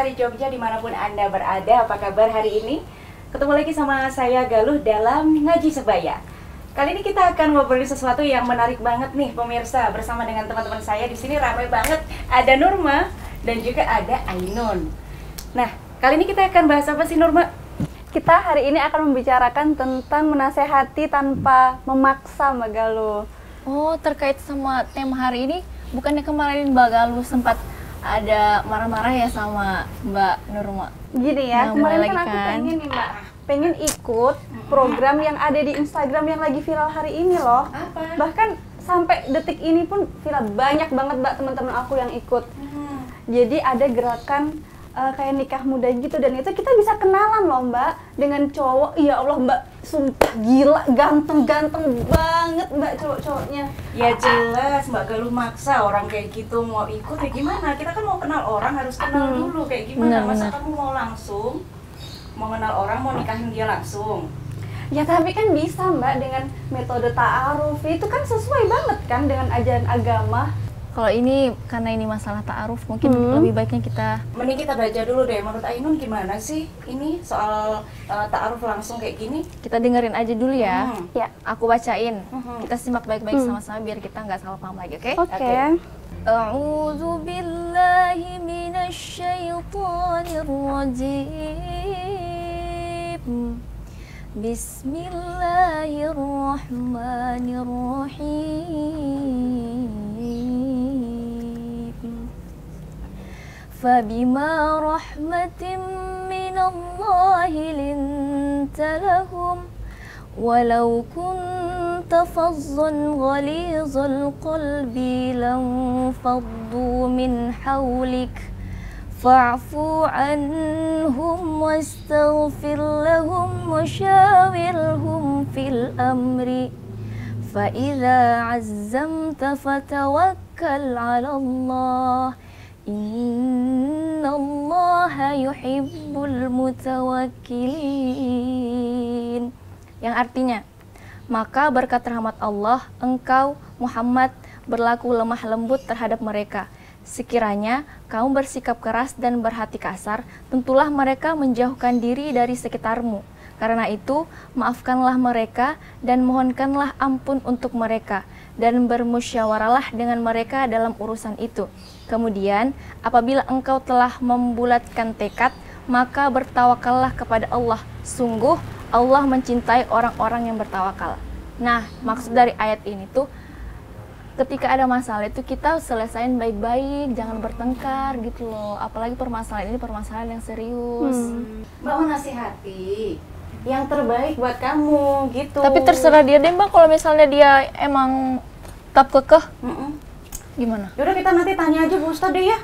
Lestari Jogja dimanapun Anda berada. Apa kabar hari ini? Ketemu lagi sama saya Galuh dalam Ngaji Sebaya. Kali ini kita akan ngobrolin sesuatu yang menarik banget nih pemirsa. Bersama dengan teman-teman saya di sini ramai banget. Ada Nurma dan juga ada Ainun. Nah, kali ini kita akan bahas apa sih Nurma? Kita hari ini akan membicarakan tentang menasehati tanpa memaksa Mbak Galuh. Oh, terkait sama tema hari ini, bukannya kemarin Mbak Galuh sempat ada marah-marah ya sama Mbak Nurma? Gini ya, Nah, kemarin mulai kan lagi aku kan? pengen nih Mbak, pengen ikut program yang ada di Instagram yang lagi viral hari ini loh. Apa? Bahkan sampai detik ini pun viral, banyak banget Mbak teman-teman aku yang ikut. Jadi ada gerakan kayak nikah muda gitu, dan itu kita bisa kenalan loh Mbak dengan cowok. Ya Allah Mbak, sumpah gila, ganteng-ganteng banget Mbak cowok-cowoknya. Ya jelas Mbak Galuh maksa orang kayak gitu mau ikut ya gimana? Kita kan mau kenal orang harus kenal dulu kayak gimana? Masa Benar. kamu mau langsung mau kenal orang mau nikahin dia langsung? Ya tapi kan bisa Mbak dengan metode ta'aruf, itu kan sesuai banget kan dengan ajaran agama. Kalau ini, karena ini masalah ta'aruf, mungkin lebih baiknya kita... Mending kita baca dulu deh, menurut Ainun gimana sih ini soal ta'aruf langsung kayak gini? Kita dengerin aja dulu ya. Ya. Aku bacain. Kita simak baik-baik sama-sama biar kita nggak salah paham lagi, oke? Oke. A'udzu billahi minasy syaithanir rajim. Bismillahirrahmanirrahim. Fabima rahmatin minallahi linta lahum walau kunta fazzan ghalizal qalbi lanfaddu min hawlik fa'fu anhum wastaghfir lahum washawirhum fil amri fa idza 'azzamta fatawakkal 'ala Allah innallaha yuhibbul mutawakkilin. Yang artinya, maka berkat rahmat Allah engkau Muhammad berlaku lemah lembut terhadap mereka. Sekiranya kamu bersikap keras dan berhati kasar, tentulah mereka menjauhkan diri dari sekitarmu. Karena itu, maafkanlah mereka dan mohonkanlah ampun untuk mereka, dan bermusyawaralah dengan mereka dalam urusan itu. Kemudian, apabila engkau telah membulatkan tekad, maka bertawakallah kepada Allah. Sungguh, Allah mencintai orang-orang yang bertawakal. Nah, maksud dari ayat ini tuh, ketika ada masalah itu kita selesain baik-baik, jangan bertengkar gitu loh. Apalagi permasalahan ini permasalahan yang serius. Mbak menasihati yang terbaik buat kamu gitu. Tapi terserah dia deh Mbak, kalau misalnya dia emang tetap kekeh, gimana? Yaudah kita nanti tanya aja Bu Ustadz deh ya.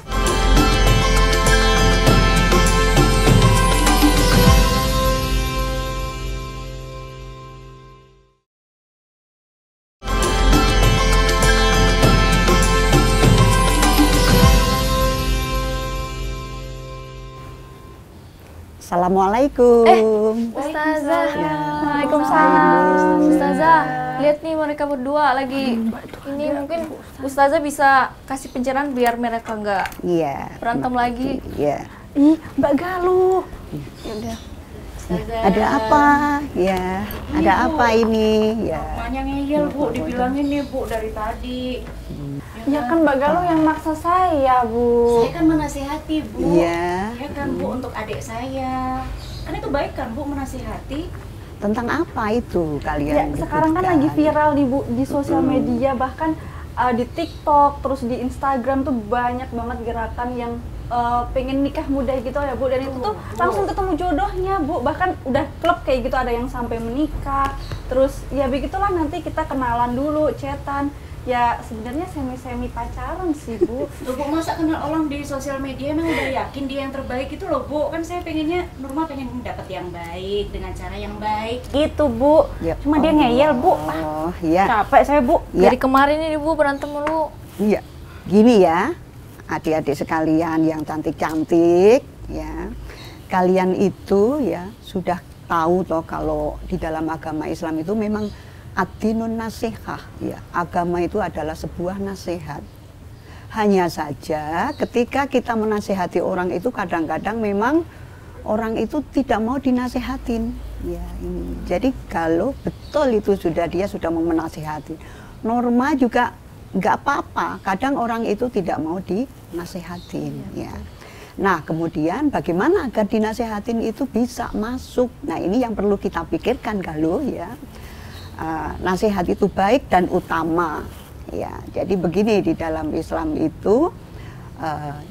Assalamualaikum. Ustazah, Waalaikumsalam. Ustazah, lihat nih mereka berdua lagi ini, mungkin Ustazah bisa kasih pencerahan biar mereka nggak Iya. berantem lagi. Iya. Ih, Mbak Galuh. Ya udah. Ada apa? Ya. Ada apa ini? Ya. Makanya ngeyel Bu, dibilangin nih Bu dari tadi. Ya kan Mbak Galuh yang maksa saya, Bu. Saya kan menasihati Bu. Iya. Ya kan Bu untuk adik saya. Kan itu baik kan Bu menasihati. Tentang apa itu Ya, kalian? sekarang kan lagi viral nih Bu di sosial media, bahkan di TikTok, terus di Instagram tuh banyak banget gerakan yang pengen nikah muda gitu ya Bu, dan itu tuh langsung ketemu jodohnya Bu, bahkan udah klub kayak gitu, ada yang sampai menikah. Terus ya begitulah, nanti kita kenalan dulu, chatan. Ya sebenarnya semi-semi pacaran sih Bu. Loh Bu, masa kenal orang di sosial media emang udah yakin dia yang terbaik itu loh Bu. Kan saya pengennya, Nurma pengen dapet yang baik dengan cara yang baik gitu Bu. Ya Cuma dia ngeyel Bu. Oh, iya. Capek saya Bu. Ya. Dari kemarin ini Bu berantem mulu. Iya. Gini ya, adik-adik sekalian yang cantik-cantik, ya. Kalian itu ya sudah tahu toh kalau di dalam agama Islam itu memang ad-dinun nasihah, ya. Agama itu adalah sebuah nasihat. Hanya saja ketika kita menasehati orang itu kadang-kadang memang orang itu tidak mau dinasehatin. Ya, ini. Jadi kalau betul itu dia sudah mau menasehati, norma juga nggak apa-apa. Kadang orang itu tidak mau dinasehatin. Ya. Nah, kemudian bagaimana agar dinasehatin itu bisa masuk? Nah, ini yang perlu kita pikirkan kalau ya. Nasihat itu baik dan utama. Ya, jadi begini, di dalam Islam itu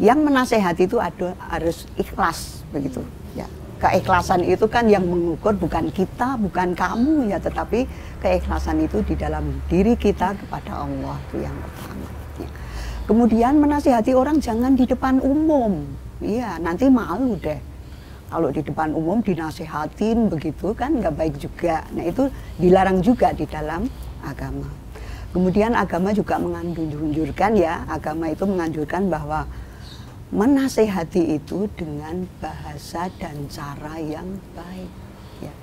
yang menasehati itu harus ikhlas begitu. Ya, keikhlasan itu kan yang mengukur bukan kita, bukan kamu ya, tetapi keikhlasan itu di dalam diri kita kepada Allah, itu yang pertama. Ya. Kemudian menasehati orang jangan di depan umum. Iya, nanti malu deh. Kalau di depan umum dinasehatin begitu kan nggak baik juga. Nah, itu dilarang juga di dalam agama. Kemudian agama juga menganjurkan ya, agama itu menganjurkan bahwa menasehati itu dengan bahasa dan cara yang baik. Ya.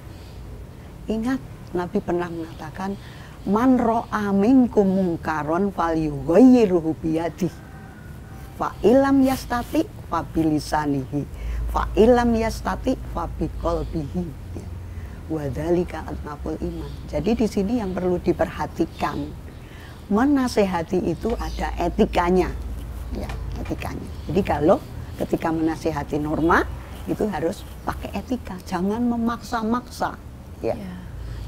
Ingat, Nabi pernah mengatakan, man ro'a minkum mungkaron falyughayyirhu biyadihi, fa ilam yastati fa bilisanihi, fa ilam yastati fa biqalbihi. Ya. Wa dzalika atnaful iman. Jadi di sini yang perlu diperhatikan, menasehati itu ada etikanya, ya, etikanya. Jadi kalau ketika menasehati norma itu harus pakai etika, jangan memaksa-maksa, ya.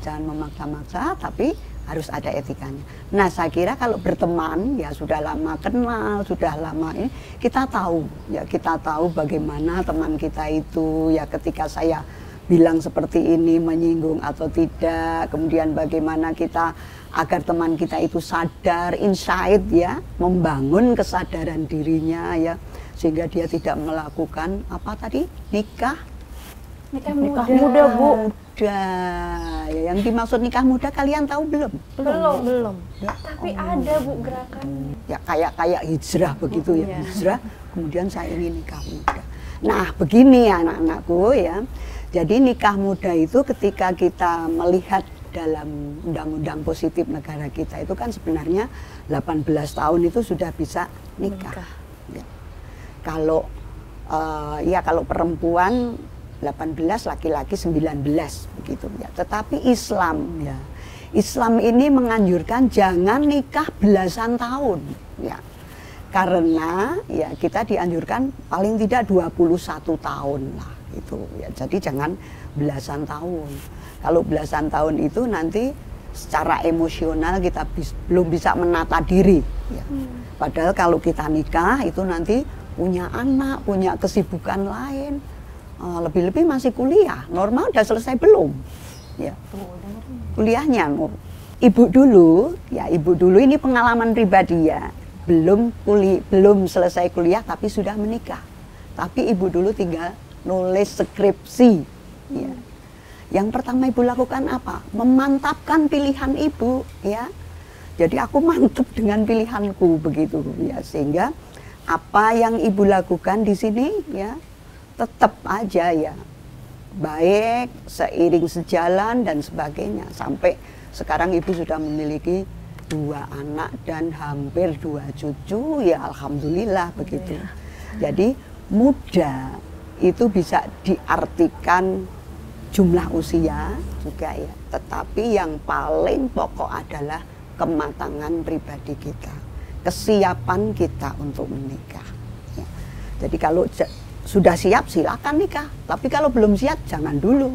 Jangan memaksa-maksa, tapi harus ada etikanya. Nah, saya kira kalau berteman, ya sudah lama kenal, sudah lama ini, kita tahu, ya kita tahu bagaimana teman kita itu, ya ketika saya bilang seperti ini menyinggung atau tidak, kemudian bagaimana kita agar teman kita itu sadar, insight ya, membangun kesadaran dirinya ya, sehingga dia tidak melakukan apa tadi, nikah muda Bu. Ya, yang dimaksud nikah muda kalian tahu belum? Belum. Ya, Tapi ada Bu gerakan. Ya kayak hijrah begitu ya, hijrah. Kemudian saya ingin nikah muda. Nah begini anak-anakku ya. Jadi nikah muda itu ketika kita melihat dalam undang-undang positif negara kita itu kan sebenarnya 18 tahun itu sudah bisa nikah. Ya. Kalau kalau perempuan 18, laki-laki 19 begitu ya. Tetapi Islam ya. Islam ini menganjurkan jangan nikah belasan tahun ya. Karena ya kita dianjurkan paling tidak 21 tahun lah itu ya. Jadi jangan belasan tahun. Kalau belasan tahun itu nanti secara emosional kita belum bisa menata diri ya. Padahal kalau kita nikah itu nanti punya anak, punya kesibukan lain. Lebih-lebih masih kuliah, normal udah selesai belum? Ya, kuliahnya. Ibu dulu ini pengalaman pribadi ya, belum selesai kuliah tapi sudah menikah. Tapi ibu dulu tinggal nulis skripsi. Ya. Yang pertama ibu lakukan apa? Memantapkan pilihan ibu, ya. Jadi aku mantap dengan pilihanku begitu, ya. Sehingga apa yang ibu lakukan di sini, ya. Tetap aja ya baik, seiring sejalan dan sebagainya, sampai sekarang ibu sudah memiliki 2 anak dan hampir 2 cucu ya, alhamdulillah begitu. Jadi muda itu bisa diartikan jumlah usia juga ya, tetapi yang paling pokok adalah kematangan pribadi kita, kesiapan kita untuk menikah ya. Jadi kalau sudah siap silakan nikah, tapi kalau belum siap jangan dulu.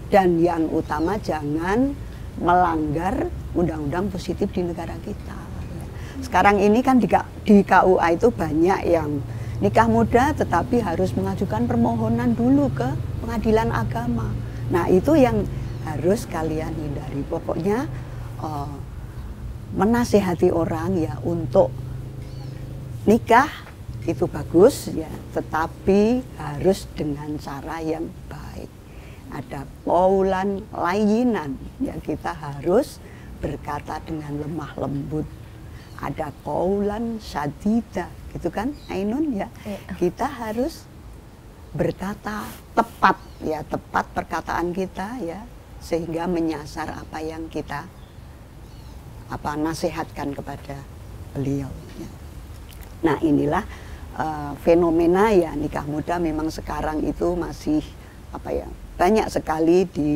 Dan yang utama jangan melanggar undang-undang positif di negara kita. Sekarang ini kan di KUA itu banyak yang nikah muda tetapi harus mengajukan permohonan dulu ke pengadilan agama. Nah itu yang harus kalian hindari. Pokoknya menasehati orang ya untuk nikah itu bagus ya, tetapi harus dengan cara yang baik. Ada qaulan layyinan ya, kita harus berkata dengan lemah lembut. Ada qaulan syadida gitu kan, Ainun ya. Kita harus berkata tepat ya, tepat perkataan kita ya, sehingga menyasar apa yang kita nasihatkan kepada beliau ya. Nah inilah fenomena ya nikah muda memang sekarang itu masih banyak sekali di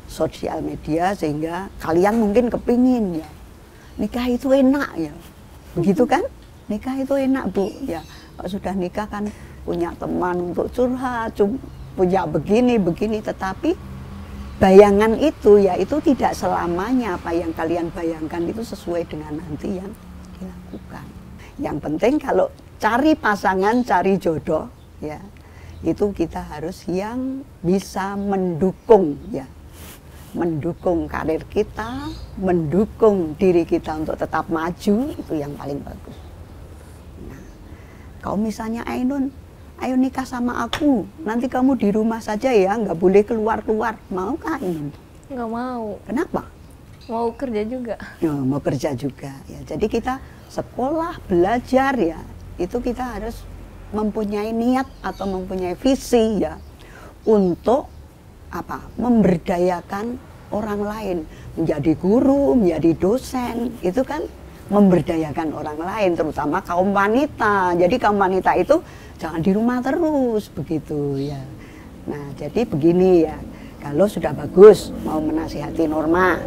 sosial media, sehingga kalian mungkin kepingin ya nikah itu enak ya, begitu kan? Nikah itu enak Bu ya, kalau sudah nikah kan punya teman untuk curhat, punya begini, tetapi bayangan itu ya itu tidak selamanya apa yang kalian bayangkan itu sesuai dengan nanti yang dilakukan. Yang penting kalau cari pasangan, cari jodoh ya, itu kita harus yang bisa mendukung ya, mendukung karir kita, mendukung diri kita untuk tetap maju, itu yang paling bagus. Nah, kalau misalnya Ainun, ayo nikah sama aku, nanti kamu di rumah saja ya, nggak boleh keluar-keluar, mau kah Ainun? Nggak mau. Kenapa? Mau kerja juga. Ya, mau kerja juga ya. Jadi kita sekolah, belajar ya, itu kita harus mempunyai niat atau mempunyai visi ya untuk memberdayakan orang lain, menjadi guru, menjadi dosen, itu kan memberdayakan orang lain, terutama kaum wanita. Jadi kaum wanita itu jangan di rumah terus begitu ya. Nah jadi begini ya, kalau sudah bagus mau menasihati Norma,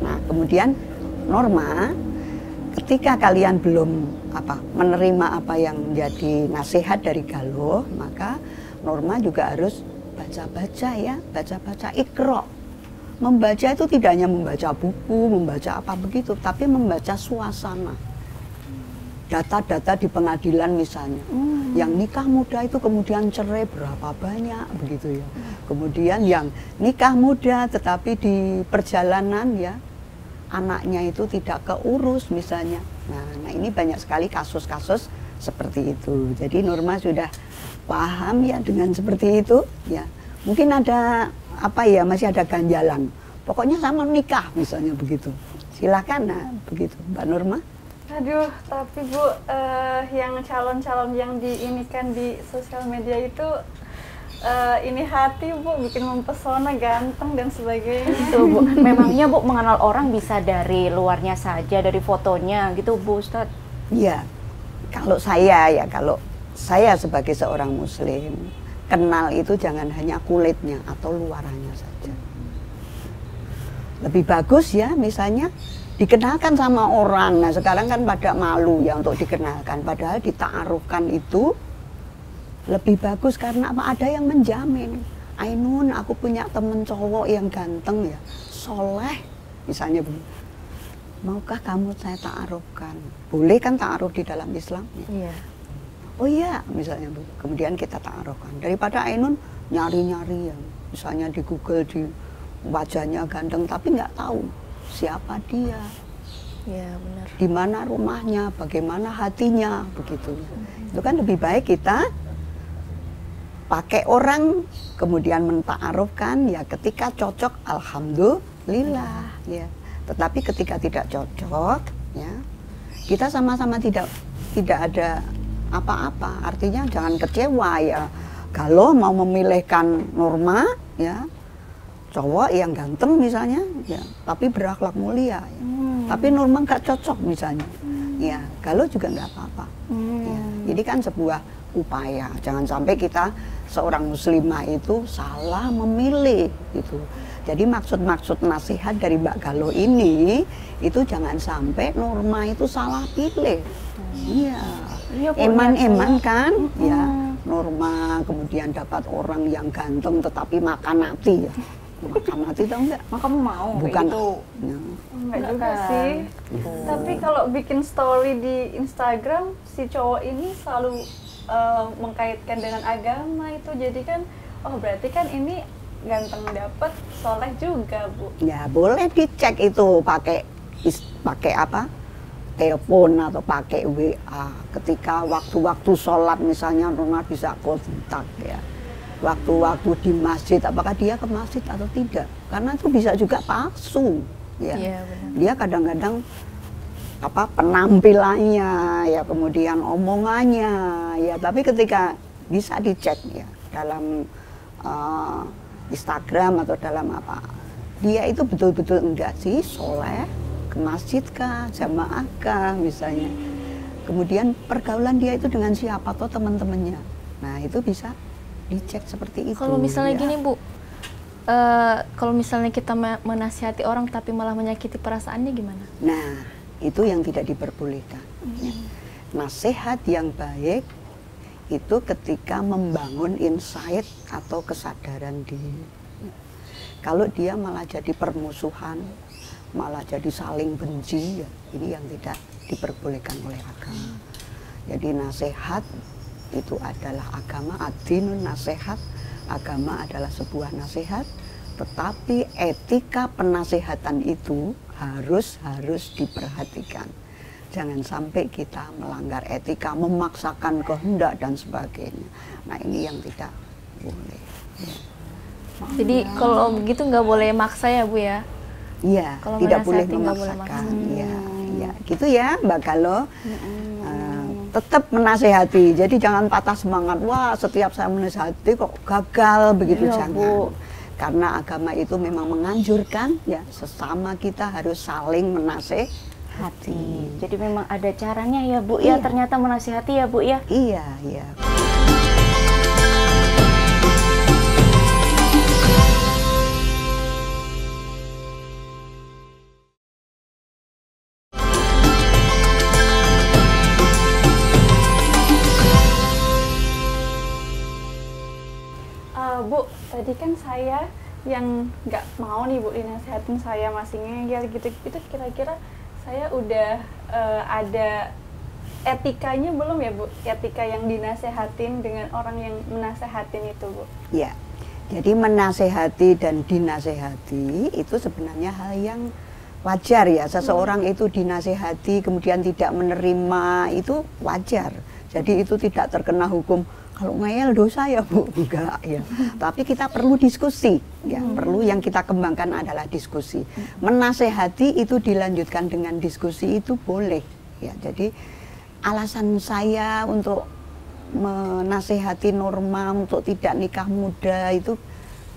nah kemudian Norma ketika kalian belum menerima apa yang menjadi nasihat dari Galuh, maka Norma juga harus baca-baca ya, baca-baca Iqra. Membaca itu tidak hanya membaca buku, membaca apa begitu, tapi membaca suasana. Data-data di pengadilan misalnya, yang nikah muda itu kemudian cerai berapa banyak begitu ya. Kemudian yang nikah muda tetapi di perjalanan ya, anaknya itu tidak keurus misalnya. Nah ini banyak sekali kasus-kasus seperti itu. Jadi Norma sudah paham ya dengan seperti itu ya. Mungkin ada masih ada ganjalan. Pokoknya sama nikah misalnya begitu. Silakan begitu Mbak Norma. Aduh, tapi Bu, yang calon-calon yang diinikan di sosial media itu ini hati Bu, bikin mempesona, ganteng dan sebagainya. Tuh, Bu. Memangnya Bu mengenal orang bisa dari luarnya saja, dari fotonya gitu Bu Ustadz? Iya, kalau saya sebagai seorang muslim, kenal itu jangan hanya kulitnya atau luarannya saja. Lebih bagus ya misalnya dikenalkan sama orang. Nah sekarang kan pada malu ya untuk dikenalkan, padahal dita'arufkan itu lebih bagus karena ada yang menjamin. Ainun, aku punya temen cowok yang ganteng ya, soleh misalnya begitu. Maukah kamu saya ta'arufkan? Boleh kan ta'aruf di dalam Islam? Iya. Oh iya, misalnya Bu. Kemudian kita ta'arufkan. Daripada Ainun nyari-nyari ya, misalnya di Google di wajahnya ganteng tapi nggak tahu siapa dia. Iya benar. Di mana rumahnya, bagaimana hatinya, begitu. Itu kan lebih baik kita pakai orang, kemudian menta'arufkan ya, ketika cocok alhamdulillah ya. Tetapi ketika tidak cocok ya, kita sama-sama tidak ada apa-apa. Artinya jangan kecewa ya. Kalau mau memilihkan Norma ya, cowok yang ganteng misalnya ya, tapi berakhlak mulia ya. Tapi Norma nggak cocok misalnya ya, Galuh juga nggak apa-apa ya. Jadi kan sebuah upaya, jangan sampai kita seorang muslimah itu salah memilih gitu. Jadi maksud nasihat dari Mbak Galuh ini itu jangan sampai Norma itu salah pilih. Iya, eman-eman kan ya, Norma kemudian dapat orang yang ganteng tetapi makan hati ya. Makan hati tau nggak? Kamu mau bukan gitu? Ya. Enggak juga sih. Tapi kalau bikin story di Instagram, si cowok ini selalu mengkaitkan dengan agama itu, jadi kan berarti kan ini ganteng dapet, soleh juga Bu. Ya boleh dicek itu pakai telepon atau pakai WA. Ketika waktu-waktu sholat misalnya Norma bisa kontak ya. Waktu-waktu di masjid, apakah dia ke masjid atau tidak? Karena itu bisa juga palsu ya. Iya benar. Dia kadang-kadang penampilannya ya, kemudian omongannya ya, tapi ketika bisa dicek ya dalam Instagram atau dalam dia itu betul-betul enggak sih soleh, ke masjid kah, jamaah kah misalnya, Kemudian pergaulan dia itu dengan siapa atau teman-temannya. Nah, itu bisa dicek seperti itu. Kalau misalnya ya. gini Bu, kalau misalnya kita menasihati orang tapi malah menyakiti perasaannya gimana? Nah, itu yang tidak diperbolehkan. Ya. Nasihat yang baik itu ketika membangun insight atau kesadaran diri. Kalau dia malah jadi permusuhan, malah jadi saling benci, ya, ini yang tidak diperbolehkan oleh agama. Jadi nasihat itu adalah agama, ad-dinun nasihat, agama adalah sebuah nasihat, tetapi etika penasehatan itu harus diperhatikan. Jangan sampai kita melanggar etika, memaksakan kehendak dan sebagainya. Nah, ini yang tidak boleh. Ya. Jadi kalau begitu nggak boleh maksa ya Bu ya? Iya, Kalau tidak boleh menasihati nggak boleh memaksakan. maksa. Iya, iya, gitu ya, Mbak Galo. Tetap menasehati. Jadi jangan patah semangat. Wah, setiap saya menasehati kok gagal begitu, Iya, jangan. Bu. Karena agama itu memang menganjurkan ya sesama kita harus saling menasehati. Jadi memang ada caranya ya Bu ya, Iya. ternyata menasihati ya Bu ya. Iya, iya. Bu, tadi kan saya yang nggak mau nih Bu dinasehatin, saya masih ngeyel gitu, itu kira-kira saya udah ada etikanya belum ya Bu? Etika yang dinasehatin dengan orang yang menasehatin itu Bu? Ya, jadi menasehati dan dinasehati itu sebenarnya hal yang wajar ya. Seseorang itu dinasehati kemudian tidak menerima itu wajar. Jadi itu tidak terkena hukum. Kalau ngeyel dosa ya Bu, enggak ya. Tapi kita perlu diskusi ya. Perlu yang kita kembangkan adalah diskusi. Menasehati itu dilanjutkan dengan diskusi itu boleh ya. Jadi alasan saya untuk menasehati Norma untuk tidak nikah muda itu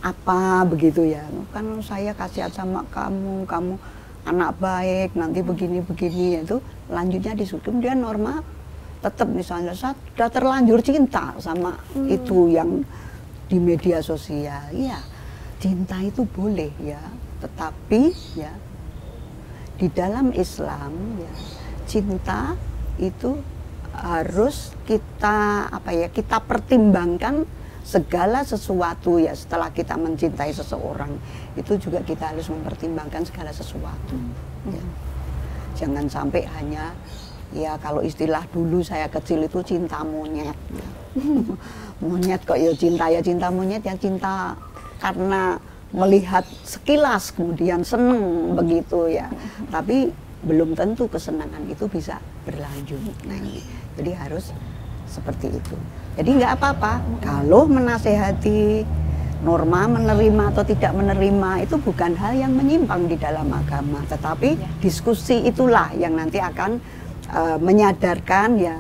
apa begitu ya. Kan saya kasihan sama kamu, kamu anak baik, nanti begini-begini itu lanjutnya diskusi. Kemudian Norma tetap misalnya saya sudah terlanjur cinta sama itu yang di media sosial. Iya, cinta itu boleh ya. Tetapi ya di dalam Islam ya cinta itu harus kita kita pertimbangkan segala sesuatu ya. Setelah kita mencintai seseorang itu juga kita harus mempertimbangkan segala sesuatu ya. Jangan sampai hanya ya kalau istilah dulu saya kecil itu cinta monyet ya. Monyet kok ya cinta monyet ya, cinta karena melihat sekilas kemudian seneng begitu ya. Tapi belum tentu kesenangan itu bisa berlanjut. Nah ini, jadi harus seperti itu. Jadi nggak apa-apa kalau menasehati Norma menerima atau tidak menerima itu bukan hal yang menyimpang di dalam agama, tetapi diskusi itulah yang nanti akan menyadarkan ya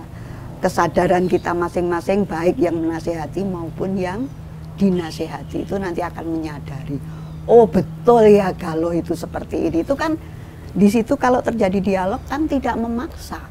kesadaran kita masing-masing, baik yang menasehati maupun yang dinasehati itu nanti akan menyadari, oh betul ya kalau itu seperti ini. Itu kan di situ kalau terjadi dialog kan tidak memaksa.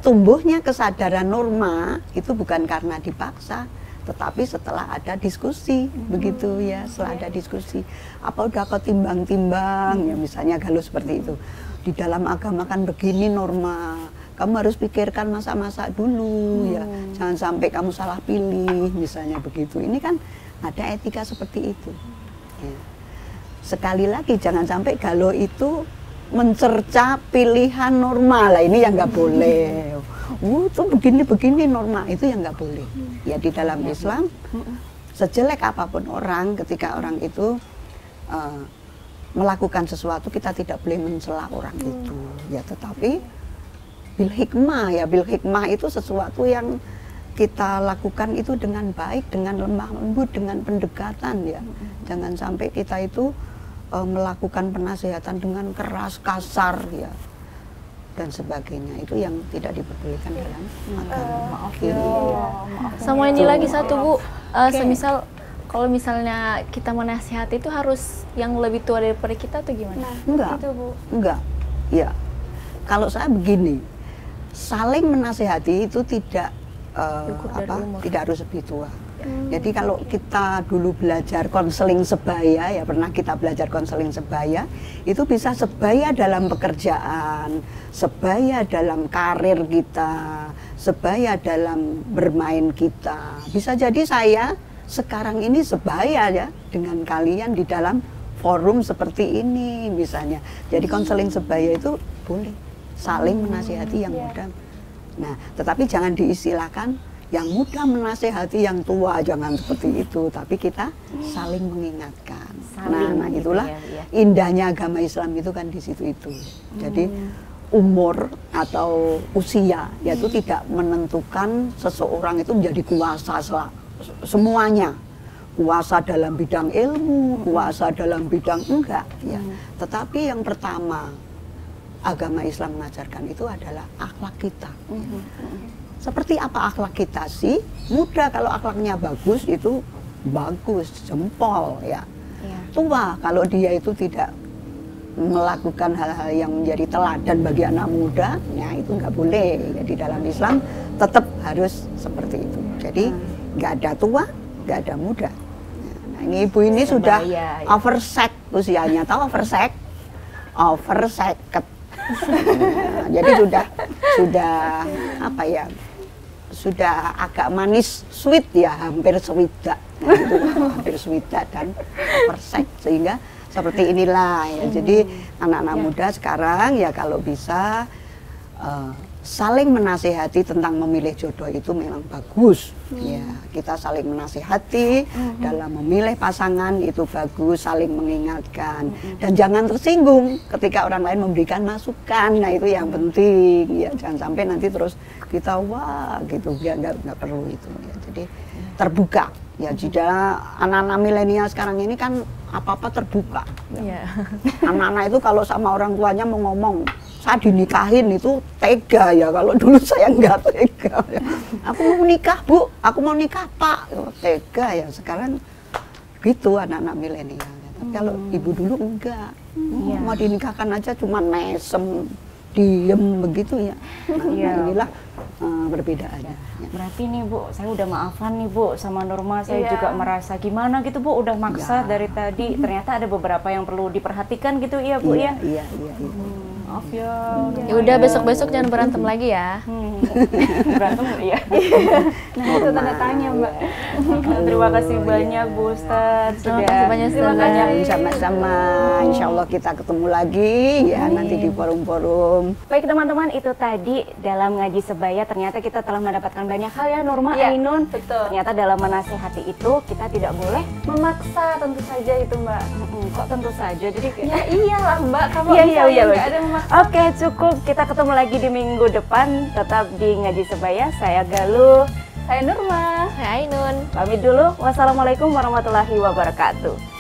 Tumbuhnya kesadaran Norma itu bukan karena dipaksa, tetapi setelah ada diskusi begitu ya. Setelah ada diskusi, apa udah kau timbang-timbang ya, misalnya kalau seperti itu. Di dalam agama kan begini Norma, kamu harus pikirkan masa-masa dulu ya, jangan sampai kamu salah pilih misalnya begitu. Ini kan ada etika seperti itu ya. Sekali lagi jangan sampai galau itu mencerca pilihan Norma lah, ini yang nggak boleh. Itu begini Norma, itu yang nggak boleh ya. Di dalam Islam sejelek apapun orang, ketika orang itu melakukan sesuatu kita tidak boleh mencela orang itu ya, tetapi bil hikmah ya, bil hikmah itu sesuatu yang kita lakukan itu dengan baik, dengan lemah lembut, dengan pendekatan ya. Jangan sampai kita itu melakukan penasehatan dengan keras, kasar ya dan sebagainya. Itu yang tidak diperbolehkan dalam agama. Sama ini lagi satu Bu, semisal kalau misalnya kita menasihati itu harus yang lebih tua daripada kita atau gimana? Nah, Enggak. itu Bu. Enggak. Ya. Kalau saya begini, saling menasehati itu tidak Ukur dari umur. tidak harus lebih tua. Jadi kalau kita dulu belajar konseling sebaya, ya pernah kita belajar konseling sebaya, itu bisa sebaya dalam pekerjaan, sebaya dalam karir kita, sebaya dalam bermain kita. Bisa jadi saya sekarang ini sebaya ya dengan kalian di dalam forum seperti ini misalnya. Jadi konseling sebaya itu boleh saling menasihati yang muda. Nah, tetapi jangan diistilahkan yang muda menasehati yang tua, jangan seperti itu, tapi kita saling mengingatkan. Saling Nah gitu itulah ya. indahnya agama Islam itu kan di situ itu. Jadi umur atau usia yaitu tidak menentukan seseorang itu menjadi kuasa semuanya. Kuasa dalam bidang ilmu, kuasa dalam bidang enggak ya. Tetapi yang pertama agama Islam mengajarkan itu adalah akhlak kita. Seperti apa akhlak kita sih? Muda kalau akhlaknya bagus itu bagus, jempol ya. Tua kalau dia itu tidak melakukan hal-hal yang menjadi teladan bagi anak muda, ya itu nggak boleh. Jadi dalam Islam tetap harus seperti itu. Jadi nggak ada tua, nggak ada muda. Nah ini ibu ini sudah oversek usianya, tahu oversek? Overseket. Nah, jadi sudah apa ya? Sudah agak manis, sweet ya, hampir sweet. Nah, itu hampir sweet dan oversek sehingga seperti inilah ya. Jadi anak-anak muda sekarang ya kalau bisa saling menasehati tentang memilih jodoh itu memang bagus. Ya, kita saling menasehati dalam memilih pasangan itu bagus, saling mengingatkan dan jangan tersinggung ketika orang lain memberikan masukan. Nah, itu yang penting ya, jangan sampai nanti terus kita wah gitu, nggak perlu itu ya. Jadi terbuka. Ya, jika anak-anak milenial sekarang ini kan apa-apa terbuka. Ya. Anak-anak itu kalau sama orang tuanya mau ngomong, saya dinikahin itu tega ya. Kalau dulu saya nggak tega. Ya. Aku mau nikah bu, aku mau nikah pak, tega ya. Sekarang gitu anak-anak milenial. Ya. Tapi kalau ibu dulu enggak, mau dinikahkan aja cuma mesem, diem begitu ya. Nah, inilah perbedaannya. Berarti nih Bu, saya udah maafan nih Bu sama Nurma, saya juga merasa gimana gitu Bu, udah maksa dari tadi, ternyata ada beberapa yang perlu diperhatikan gitu ya Bu ya. Iya. Maaf ya. Ya udah besok-besok jangan berantem lagi ya. Berantem ya. Nah itu tanda tanya Mbak. Terima kasih banyak Bu Ustadz Terima kasih banyak, Ustadz. Sama-sama. Insya Allah kita ketemu lagi ya nanti di forum-forum. Baik teman-teman, itu tadi dalam ngaji sebaya ternyata kita telah mendapatkan banyak hal ya Nurma, Ainun. Betul. Ternyata dalam menasehati itu kita tidak boleh Memaksa tentu saja itu Mbak. kok tentu saja. Jadi Ya iyalah Mbak, kalau Iya, misalnya iya. nggak ada memaksa. Oke, cukup. Kita ketemu lagi di minggu depan. Tetap di Ngaji Sebaya. Saya Galuh. Saya Nurma. Saya Ainun. Pamit dulu. Wassalamualaikum warahmatullahi wabarakatuh.